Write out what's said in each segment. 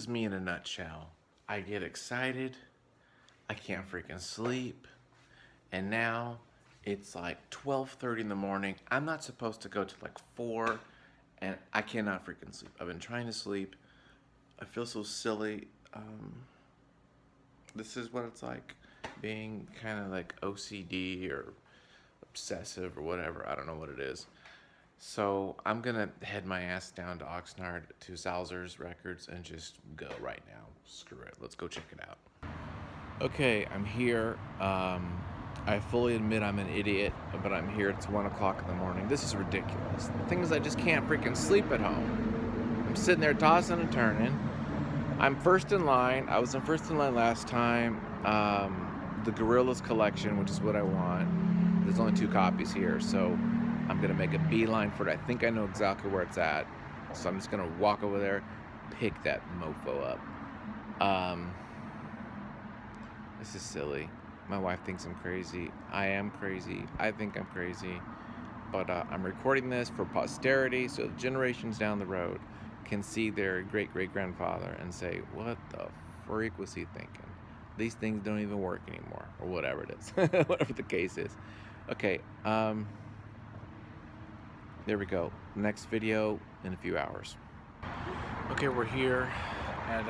is me in a nutshell. I get excited, I can't freaking sleep, and now it's like 12:30 in the morning. I'm not supposed to go to like 4, and I cannot freaking sleep. I've been trying to sleep. I feel so silly. This is what it's like being kind of like OCD or obsessive or whatever. I don't know what it is. So I'm gonna head my ass down to Oxnard to Salzer's Records and just go right now. Screw it. Let's go check it out. Okay, I'm here. I fully admit I'm an idiot, but I'm here. It's 1 o'clock in the morning. This is ridiculous. The thing is, I just can't freaking sleep at home. I'm sitting there tossing and turning. I'm first in line. I was in first in line last time. The Gorillaz collection, which is what I want. There's only 2 copies here, so I'm gonna make a beeline for it. I think I know exactly where it's at, so I'm just gonna walk over there, pick that mofo up. This is silly. My wife thinks I'm crazy. I am crazy. I think I'm crazy. But I'm recording this for posterity, so generations down the road can see their great-great-grandfather and say, what the freak was he thinking? These things don't even work anymore, or whatever it is. Whatever the case is. Okay, there we go. Next video in a few hours. Okay, we're here at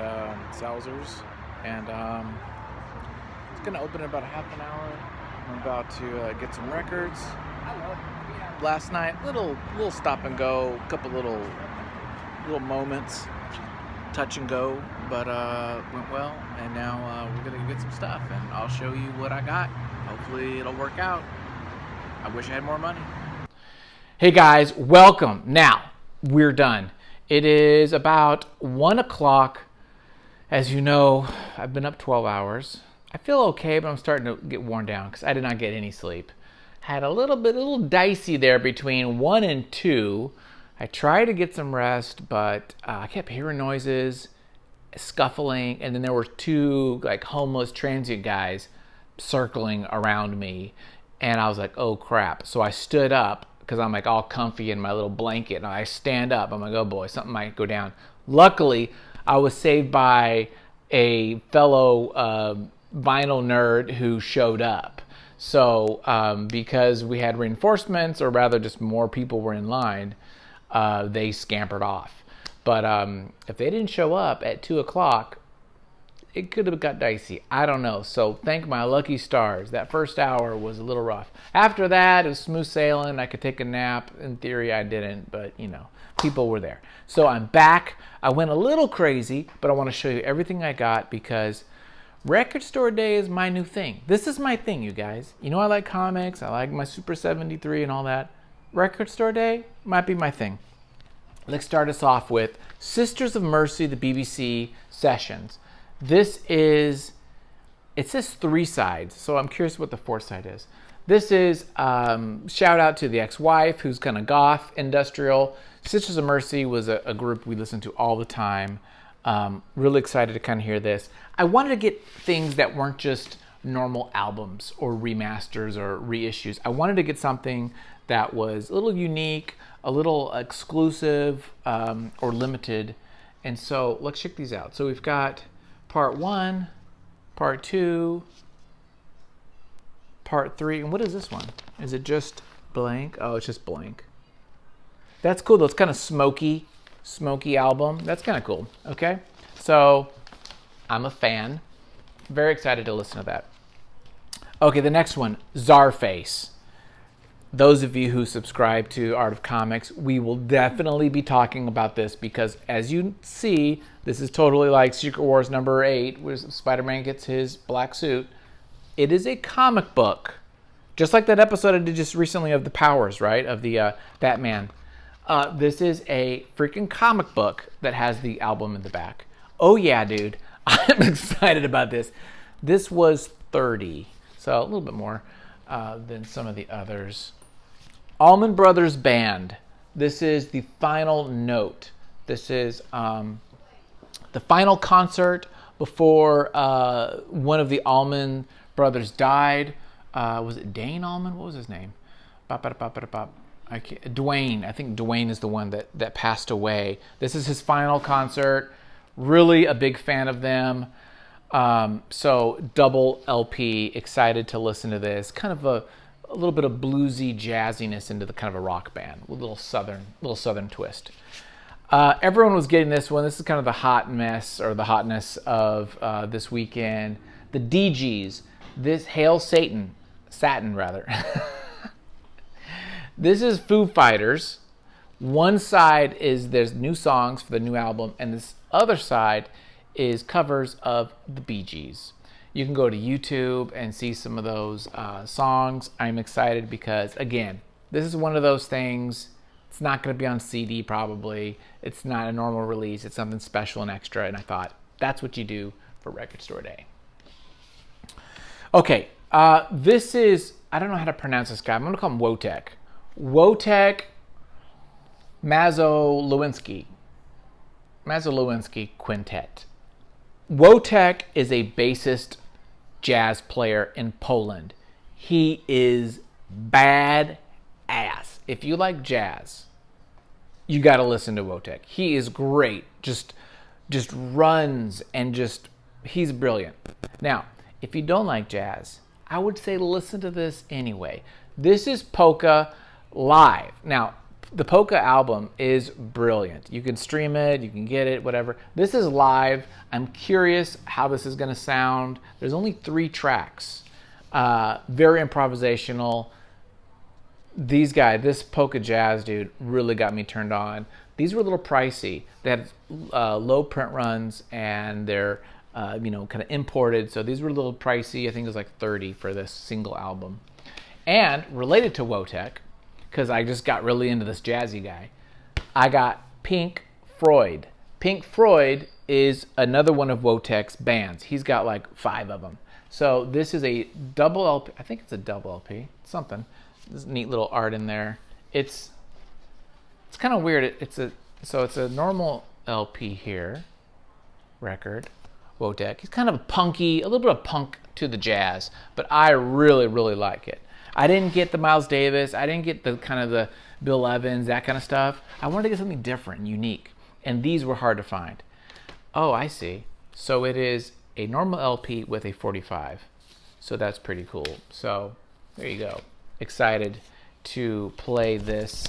Salzer's, and it's gonna open in about a half an hour. I'm about to get some records. Last night, little stop and go, couple little moments, touch and go, but went well. And now we're gonna get some stuff, and I'll show you what I got. Hopefully, it'll work out. I wish I had more money. Hey guys, welcome. Now, we're done. It is about 1 o'clock. As you know, I've been up 12 hours. I feel okay, but I'm starting to get worn down because I did not get any sleep. Had a little dicey there between 1 and 2. I tried to get some rest, but I kept hearing noises, scuffling, and then there were 2 like homeless transient guys circling around me, and I was like, oh crap. So I stood up because I'm like all comfy in my little blanket, and I stand up. I'm like, oh boy, something might go down. Luckily, I was saved by a fellow vinyl nerd who showed up. So because we had reinforcements, or rather just more people were in line, they scampered off. But if they didn't show up at 2 o'clock, it could have got dicey. I don't know. So thank my lucky stars. That first hour was a little rough. After that, it was smooth sailing. I could take a nap. In theory, I didn't, but you know, people were there. So I'm back. I went a little crazy, but I want to show you everything I got because record store day is my new thing. This is my thing, you guys. You know I like comics. I like my Super 73 and all that. Record store day might be my thing. Let's start us off with Sisters of Mercy, the BBC sessions. This is, it says 3 sides, so I'm curious what the 4th side is. This is shout out to the ex-wife who's kind of goth, industrial. Sisters of Mercy was a group we listened to all the time. Really excited to kind of hear this. I wanted to get things that weren't just normal albums or remasters or reissues. I wanted to get something that was a little unique, a little exclusive, or limited. And so let's check these out. So we've got part 1, part 2, part 3, and what is this one? Is it just blank? Oh, it's just blank. That's cool though. It's kind of smoky album. That's kind of cool. Okay, so I'm a fan. Very excited to listen to that. Okay, the next one, Czarface. Those of you who subscribe to Art of Comics, we will definitely be talking about this because, as you see, this is totally like Secret Wars number 8, where Spider-Man gets his black suit. It is a comic book, just like that episode I did just recently of the Powers, right, of the Batman. This is a freaking comic book that has the album in the back. Oh yeah, dude, I'm excited about this. This was $30, so a little bit more than some of the others. Allman Brothers Band. This is the final note. This is the final concert before one of the Allman brothers died. Was it Dane Allman? What was his name? Dwayne. I think Dwayne is the one that passed away. This is his final concert. Really a big fan of them. So double LP, excited to listen to this. Kind of a little bit of bluesy jazziness into the kind of a rock band, with a little southern twist. Everyone was getting this one. This is kind of the hot mess or the hotness of this weekend. The DGs, this Hail Satan, rather. This is Foo Fighters. One side is there's new songs for the new album, and this other side is covers of the Bee Gees. You can go to YouTube and see some of those songs. I'm excited because, again, this is one of those things. It's not going to be on CD probably. It's not a normal release. It's something special and extra, and I thought that's what you do for Record Store Day. Okay, this is, I don't know how to pronounce this guy. I'm going to call him Wojtek. Wojtek Mazolewski Quintet. Wojtek is a bassist jazz player in Poland. He is bad ass. If you like jazz, you got to listen to Wojtek. He is great. Just runs and he's brilliant. Now, if you don't like jazz, I would say listen to this anyway. This is polka live. Now, the polka album is brilliant. You can stream it, you can get it, whatever. This is live. I'm curious how this is going to sound. There's only 3 tracks. Very improvisational. These guys, this polka jazz dude, really got me turned on. These were a little pricey. They had low print runs, and they're kind of imported. So these were a little pricey. I think it was like $30 for this single album. And related to Wojtek, because I just got really into this jazzy guy, I got Pink Floyd. Pink Floyd is another one of Wojtek's bands. He's got like 5 of them. So this is a double LP. I think it's a double LP. Something. There's neat little art in there. It's kind of weird. It's a normal LP here. Record. Wojtek. He's kind of a little bit of punk to the jazz, but I really, really like it. I didn't get the Miles Davis. I didn't get the kind of the Bill Evans, that kind of stuff. I wanted to get something different and unique, and these were hard to find. Oh, I see. So it is a normal LP with a 45. So that's pretty cool. So there you go. Excited to play this,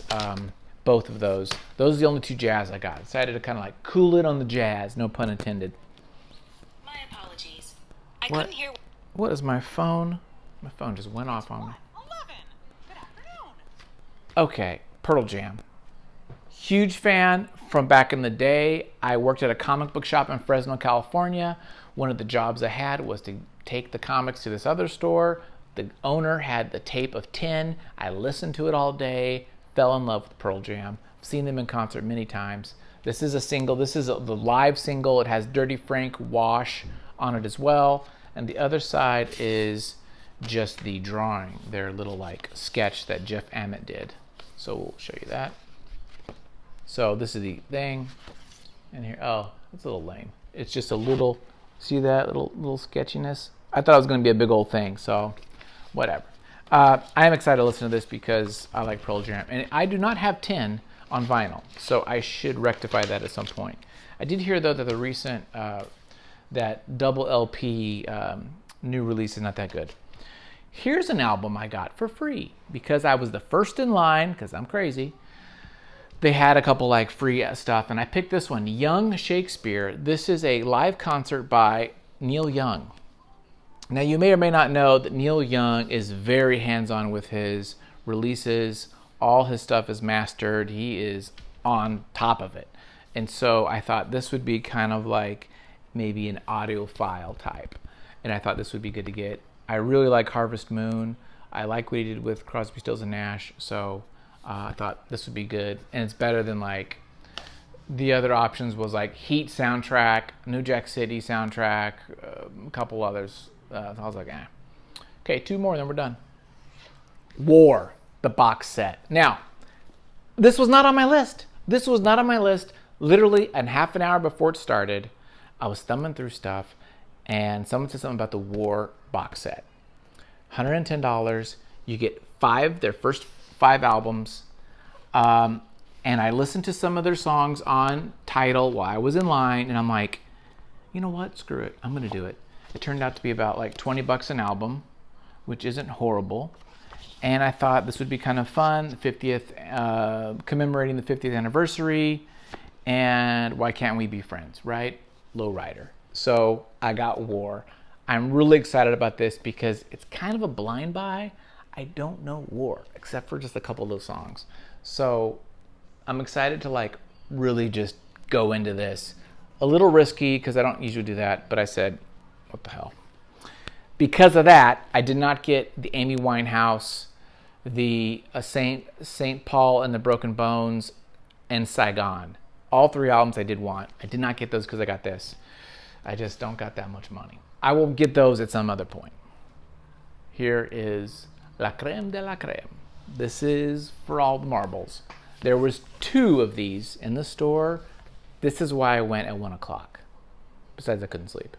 both of those. Those are the only 2 jazz I got. Decided to kind of like cool it on the jazz, no pun intended. My apologies. I couldn't hear. What is my phone? My phone just went off on me. Okay, Pearl Jam. Huge fan from back in the day. I worked at a comic book shop in Fresno, California. One of the jobs I had was to take the comics to this other store. The owner had the tape of 10. I listened to it all day, fell in love with Pearl Jam. I've seen them in concert many times. This is a single. This is the live single. It has Dirty Frank Wash on it as well. And the other side is just the drawing, their little like sketch that Jeff Ament did. So we'll show you that. So this is the thing. And here, oh, it's a little lame. It's just a little, see that little sketchiness? I thought it was going to be a big old thing, so whatever. I am excited to listen to this because I like Pearl Jam. And I do not have 10 on vinyl, so I should rectify that at some point. I did hear, though, that the recent, that double LP new release is not that good. Here's an album I got for free because I was the first in line, because I'm crazy. They had a couple like free stuff, and I picked this one, Young Shakespeare. This is a live concert by Neil Young. Now, you may or may not know that Neil Young is very hands-on with his releases. All his stuff is mastered. He is on top of it. And so I thought this would be kind of like maybe an audiophile type. And I thought this would be good to get. I really like Harvest Moon. I like what he did with Crosby, Stills, and Nash. So I thought this would be good. And it's better than like the other options was like Heat soundtrack, New Jack City soundtrack, a couple others. So I was like, Okay, 2 more and then we're done. War, the box set. Now, this was not on my list. Literally, a half an hour before it started, I was thumbing through stuff, and someone said something about the War box set. $110. You get their first 5 albums. And I listened to some of their songs on Tidal while I was in line, and I'm like, you know what? Screw it. I'm going to do it. It turned out to be about like 20 bucks an album, which isn't horrible. And I thought this would be kind of fun, 50th, commemorating the 50th anniversary. And why can't we be friends, right? Lowrider. So I got War. I'm really excited about this because it's kind of a blind buy. I don't know War, except for just a couple of those songs. So I'm excited to like really just go into this. A little risky because I don't usually do that, but I said, what the hell? Because of that, I did not get the Amy Winehouse, the Saint Paul and the Broken Bones, and Saigon. All 3 albums I did want. I did not get those because I got this. I just don't got that much money. I will get those at some other point. Here is La Creme de la Creme. This is for all the marbles. There was 2 of these in the store. This is why I went at 1 o'clock. Besides, I couldn't sleep.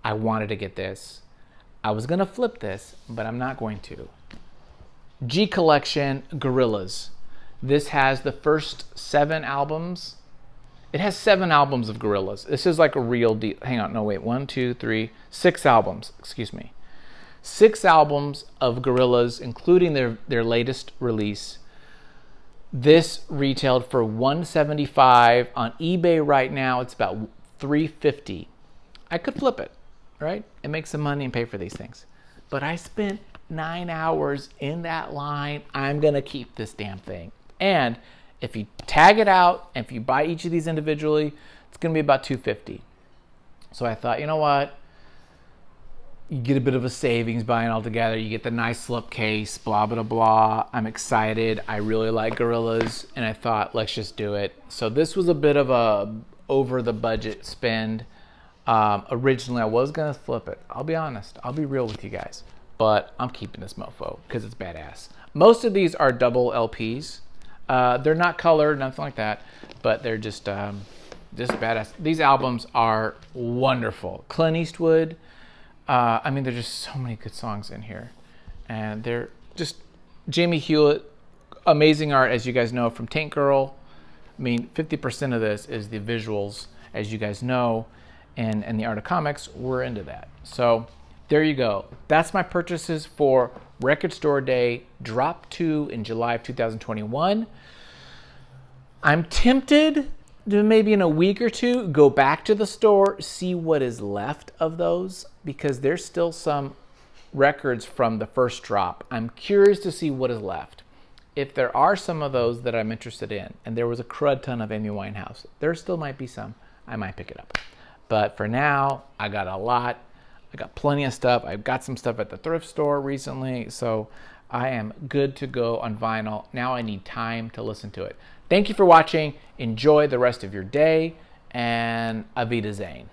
I wanted to get this. I was going to flip this, but I'm not going to. G Collection Gorillaz. This has the first 7 albums. It has 7 albums of Gorillaz. This is like a real deal. Hang on, no, wait. 1, 2, 3, 6 albums. Excuse me. 6 albums of Gorillaz, including their latest release. This retailed for $175 on eBay right now. It's about $350. I could flip it, right? And make some money and pay for these things. But I spent 9 hours in that line. I'm gonna keep this damn thing. And if you tag it out, and if you buy each of these individually, it's gonna be about $250. So I thought, you know what? You get a bit of a savings buying all together. You get the nice slipcase, blah, blah, blah. I'm excited. I really like Gorillaz, and I thought, let's just do it. So this was a bit of a over the budget spend. Originally, I was gonna flip it. I'll be honest. I'll be real with you guys. But I'm keeping this mofo because it's badass. Most of these are double LPs. They're not colored, nothing like that, but they're just badass. These albums are wonderful. Clint Eastwood. I mean, there's just so many good songs in here, and they're just Jamie Hewlett, amazing art, as you guys know, from Tank Girl. I mean, 50% of this is the visuals, as you guys know, and the art of comics. We're into that. So there you go. That's my purchases for Record Store Day, Drop 2 in July of 2021. I'm tempted to maybe in a week or two go back to the store, see what is left of those, because there's still some records from the first drop. I'm curious to see what is left. If there are some of those that I'm interested in, and there was a crud ton of Amy Winehouse, there still might be some. I might pick it up. But for now, I got a lot. I got plenty of stuff. I've got some stuff at the thrift store recently, so I am good to go on vinyl. Now I need time to listen to it. Thank you for watching. Enjoy the rest of your day, and Auf Wiedersehen.